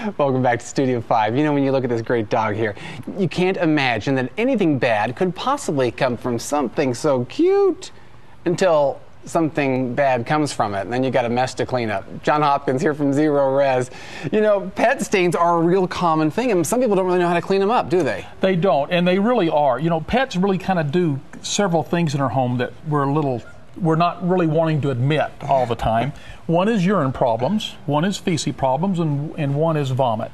Welcome back to Studio 5. You know, when you look at this great dog here, you can't imagine that anything bad could possibly come from something so cute until something bad comes from it, and then you got a mess to clean up. John Hopkins here from Zerorez. You know, pet stains are a real common thing, and some people don't really know how to clean them up, do they? They don't, and they really are. You know, pets really kind of do several things in our home that we're not really wanting to admit all the time. One is urine problems, one is feces problems, and one is vomit.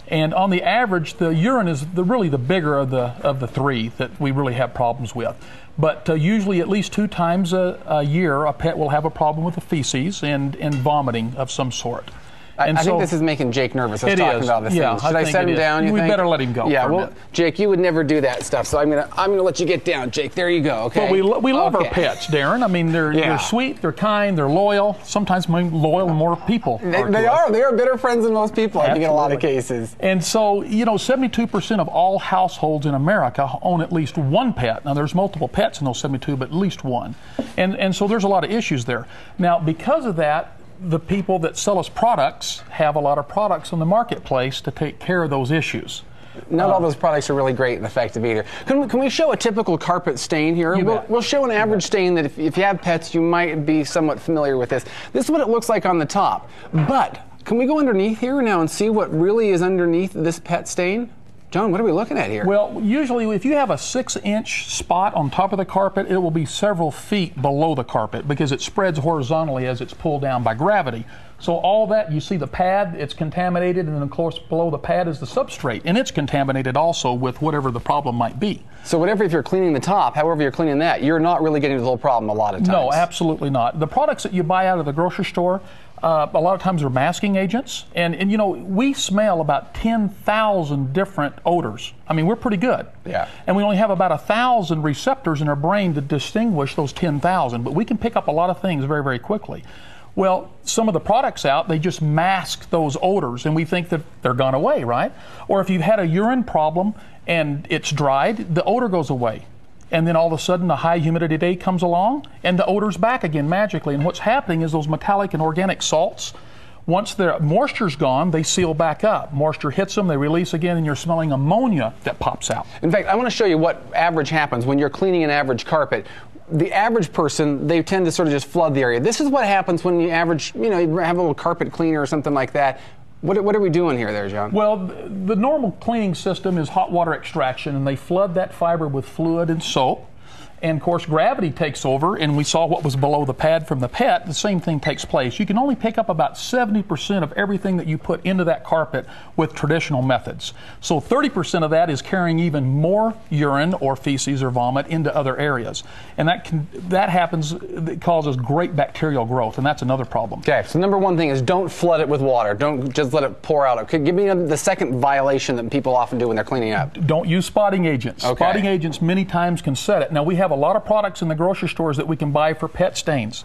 And on the average, the urine is really the bigger of the three that we really have problems with. But usually at least 2 times a year, a pet will have a problem with the feces and vomiting of some sort. I think this is making Jake nervous. I was talking about this thing. Should I set him down, you think? We better let him go. Yeah, well, Jake, you would never do that stuff, so I'm gonna let you get down, Jake. There you go, okay? But we love our pets, Darren. I mean, they're sweet, they're kind, they're loyal. Sometimes loyal more people. They are better friends than most people, I think, in a lot of cases. And so, you know, 72% of all households in America own at least one pet. Now, there's multiple pets in those 72, but at least one. And so there's a lot of issues there. Now, because of that, the people that sell us products have a lot of products on the marketplace to take care of those issues. Not all those products are really great and effective either. Can we show a typical carpet stain here? We'll show an average stain that if you have pets, you might be somewhat familiar with this. This is what it looks like on the top. But can we go underneath here now and see what really is underneath this pet stain? John, what are we looking at here? Well, usually if you have a 6-inch spot on top of the carpet, it will be several feet below the carpet because it spreads horizontally as it's pulled down by gravity. So all that, you see the pad, it's contaminated, and then of course below the pad is the substrate, and it's contaminated also with whatever the problem might be. So if you're cleaning the top, however you're cleaning that, you're not really getting to the whole problem a lot of times. No, absolutely not. The products that you buy out of the grocery store, a lot of times are masking agents, and you know, we smell about 10,000 different odors. I mean, we're pretty good. Yeah. And we only have about 1,000 receptors in our brain to distinguish those 10,000, but we can pick up a lot of things very, very quickly. Well, some of the products out, they just mask those odors, and we think that they're gone away, right? Or if you've had a urine problem and it's dried, the odor goes away. And then all of a sudden a high humidity day comes along and the odor's back again magically. And what's happening is those metallic and organic salts, once the moisture's gone, they seal back up. Moisture hits them, they release again, and you're smelling ammonia that pops out. In fact, I want to show you what average happens when you're cleaning an average carpet. The average person, they tend to sort of just flood the area. This is what happens when you you have a little carpet cleaner or something like that. What are we doing here there, John? Well, the normal cleaning system is hot water extraction, and they flood that fiber with fluid and soap. And of course, gravity takes over, and we saw what was below the pad from the pet. The same thing takes place. You can only pick up about 70% of everything that you put into that carpet with traditional methods. So 30% of that is carrying even more urine or feces or vomit into other areas. And that happens, it causes great bacterial growth, and that's another problem. Okay, so number one thing is don't flood it with water. Don't just let it pour out. Okay, give me the second violation that people often do when they're cleaning up. Don't use spotting agents. Okay. Spotting agents many times can set it. Now, we have a lot of products in the grocery stores that we can buy for pet stains.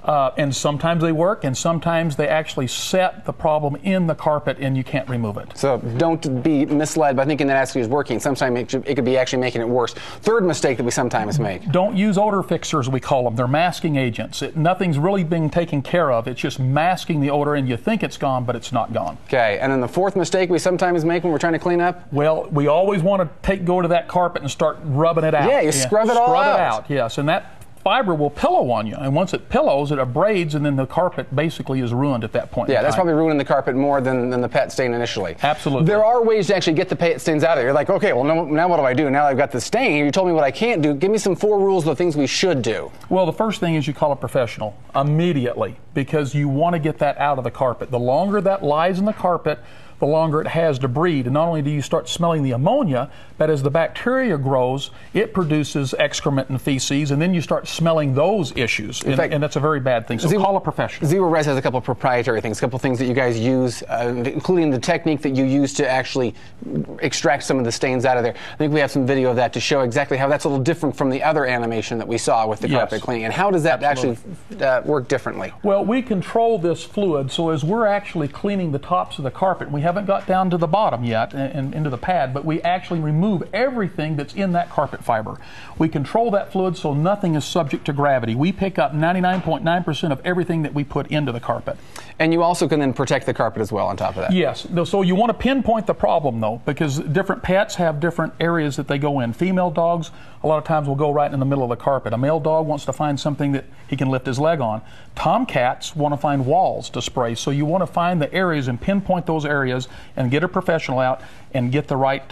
And sometimes they work, and sometimes they actually set the problem in the carpet and you can't remove it. So don't be misled by thinking that actually is working. Sometimes it could be actually making it worse. Third mistake that we sometimes make. Don't use odor fixers, we call them. They're masking agents. Nothing's really being taken care of. It's just masking the odor, and you think it's gone, but it's not gone. Okay, and then the fourth mistake we sometimes make when we're trying to clean up? Well, we always want to go to that carpet and start rubbing it out. Yeah, you scrub it all out. Scrub it out, yes. And that fiber will pillow on you, and once it pillows, it abrades, and then the carpet basically is ruined at that point. Yeah, that's probably ruining the carpet more than the pet stain initially. Absolutely. There are ways to actually get the pet stains out of there. You're like, okay, well, now what do I do? Now I've got the stain. You told me what I can't do. Give me some 4 rules of the things we should do. Well, the first thing is you call a professional immediately, because you want to get that out of the carpet. The longer that lies in the carpet, the longer it has to breed. And not only do you start smelling the ammonia, but as the bacteria grows, it produces excrement and feces, and then you start smelling those issues. And that's a very bad thing. So call a professional. Zerorez has a couple of proprietary things, a couple of things that you guys use, including the technique that you use to actually extract some of the stains out of there. I think we have some video of that to show exactly how that's a little different from the other animation that we saw with the carpet cleaning. And how does that actually work differently? Well, we control this fluid, so as we're actually cleaning the tops of the carpet, we have haven't got down to the bottom yet and into the pad, but we actually remove everything that's in that carpet fiber. We control that fluid so nothing is subject to gravity. We pick up 99.9% of everything that we put into the carpet. And you also can then protect the carpet as well on top of that. Yes. So you want to pinpoint the problem, though, because different pets have different areas that they go in. Female dogs, a lot of times, will go right in the middle of the carpet. A male dog wants to find something that he can lift his leg on. Tomcats want to find walls to spray. So you want to find the areas and pinpoint those areas and get a professional out and get the right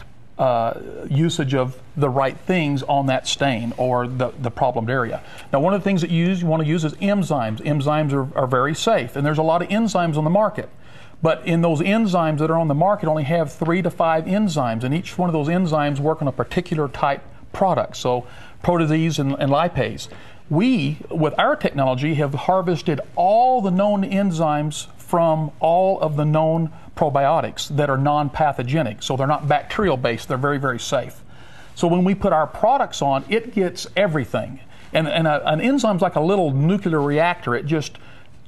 usage of the right things on that stain or the problemed area. Now, one of the things that you want to use is enzymes. Enzymes are very safe, and there's a lot of enzymes on the market. But in those enzymes that are on the market only have 3 to 5 enzymes, and each one of those enzymes work on a particular type product, so protease and lipase. We, with our technology, have harvested all the known enzymes from all of the known probiotics that are non-pathogenic. So they're not bacterial based, they're very, very safe. So when we put our products on, it gets everything. And an enzyme's like a little nuclear reactor. It just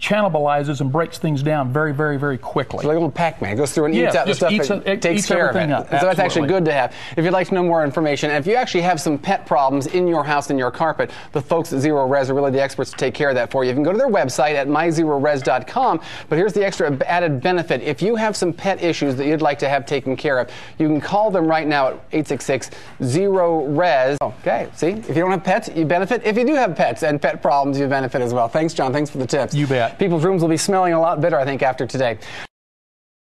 cannibalizes and breaks things down very, very, very quickly. So like a little Pac-Man, goes through and eats out the stuff that takes care of it. Up. So that's actually good to have. If you'd like to know more information, and if you actually have some pet problems in your house and your carpet, the folks at Zerorez are really the experts to take care of that for you. You can go to their website at myzerorez.com, but here's the extra added benefit. If you have some pet issues that you'd like to have taken care of, you can call them right now at 866-ZEROREZ. Okay, see? If you don't have pets, you benefit. If you do have pets and pet problems, you benefit as well. Thanks, John. Thanks for the tips. You bet. People's rooms will be smelling a lot better, I think, after today.